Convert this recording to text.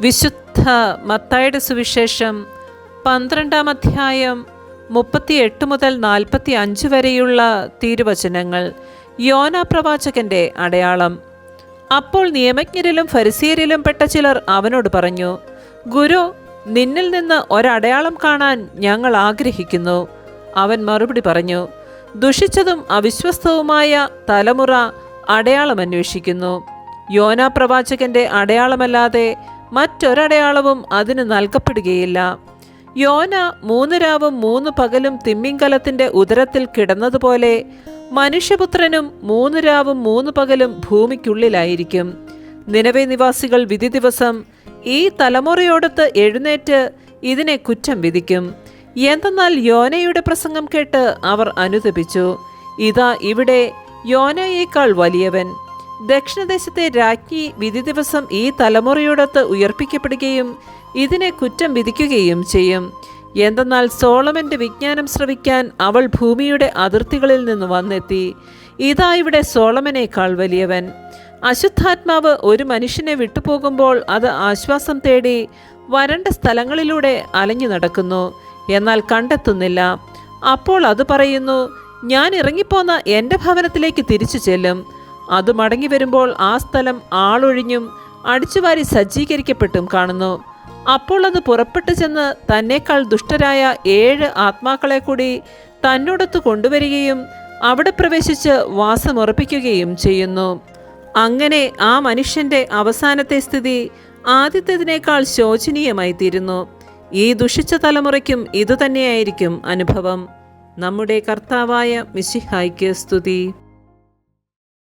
വിശുദ്ധ മത്തായിയുടെ സുവിശേഷം 12-ാം അധ്യായം 38 മുതൽ 45 വരെയുള്ള തിരുവചനങ്ങൾ. യോനാ പ്രവാചകന്റെ അടയാളം. അപ്പോൾ നിയമജ്ഞരിലും ഫരിസേയരിലും പെട്ട ചിലർ അവനോട് പറഞ്ഞു, ഗുരു, നിന്നിൽ നിന്ന് ഒരടയാളം കാണാൻ ഞങ്ങൾ ആഗ്രഹിക്കുന്നു. അവൻ മറുപടി പറഞ്ഞു, ദുഷിച്ചതും അവിശ്വസ്തവുമായ തലമുറ അടയാളം അന്വേഷിക്കുന്നു. യോനാ പ്രവാചകന്റെ അടയാളമല്ലാതെ മറ്റൊരടയാളവും അതിന് നൽകപ്പെടുകയില്ല. യോന 3 രാവും 3 പകലും തിമ്മിങ്കലത്തിന്റെ ഉദരത്തിൽ കിടന്നതുപോലെ മനുഷ്യപുത്രനും 3 രാവും 3 പകലും ഭൂമിക്കുള്ളിലായിരിക്കും. നിനവെ നിവാസികൾ വിധി ദിവസം ഈ തലമുറയോടൊത്ത് എഴുന്നേറ്റ് ഇതിനെ കുറ്റം വിധിക്കും. എന്തെന്നാൽ യോനയുടെ പ്രസംഗം കേട്ട് അവർ അനുതപിച്ചു. ഇതാ, ഇവിടെ യോനയേക്കാൾ വലിയവൻ. ദക്ഷിണദേശത്തെ രാജ്ഞി വിധി ദിവസം ഈ തലമുറയോടൊത്ത് ഉയർപ്പിക്കപ്പെടുകയും ഇതിനെ കുറ്റം വിധിക്കുകയും ചെയ്യും. എന്തെന്നാൽ സോളമന്റെ വിജ്ഞാനം ശ്രവിക്കാൻ അവൾ ഭൂമിയുടെ അതിർത്തികളിൽ നിന്ന് വന്നെത്തി. ഇതാ, ഇവിടെ സോളമനേക്കാൾ വലിയവൻ. അശുദ്ധാത്മാവ് ഒരു മനുഷ്യനെ വിട്ടുപോകുമ്പോൾ അത് ആശ്വാസം തേടി വരണ്ട സ്ഥലങ്ങളിലൂടെ അലഞ്ഞു നടക്കുന്നു, എന്നാൽ കണ്ടെത്തുന്നില്ല. അപ്പോൾ അത് പറയുന്നു, ഞാൻ ഇറങ്ങിപ്പോന്ന എൻ്റെ ഭവനത്തിലേക്ക് തിരിച്ചു ചെല്ലും. അത് മടങ്ങി വരുമ്പോൾ ആ സ്ഥലം ആളൊഴിഞ്ഞും അടിച്ചുവാരി സജ്ജീകരിക്കപ്പെട്ടും കാണുന്നു. അപ്പോൾ അത് പുറപ്പെട്ടു ചെന്ന് തന്നേക്കാൾ ദുഷ്ടരായ 7 ആത്മാക്കളെ കൂടി തന്നോടൊത്ത് കൊണ്ടുവരികയും അവിടെ പ്രവേശിച്ച് വാസമുറപ്പിക്കുകയും ചെയ്യുന്നു. അങ്ങനെ ആ മനുഷ്യന്റെ അവസാനത്തെ സ്ഥിതി ആദ്യത്തേതിനേക്കാൾ ശോചനീയമായി തീരുന്നു. ഈ ദുഷിച്ച തലമുറയ്ക്കും ഇതുതന്നെയായിരിക്കും അനുഭവം. നമ്മുടെ കർത്താവായ മിശിഹായ്ക്ക് സ്തുതി.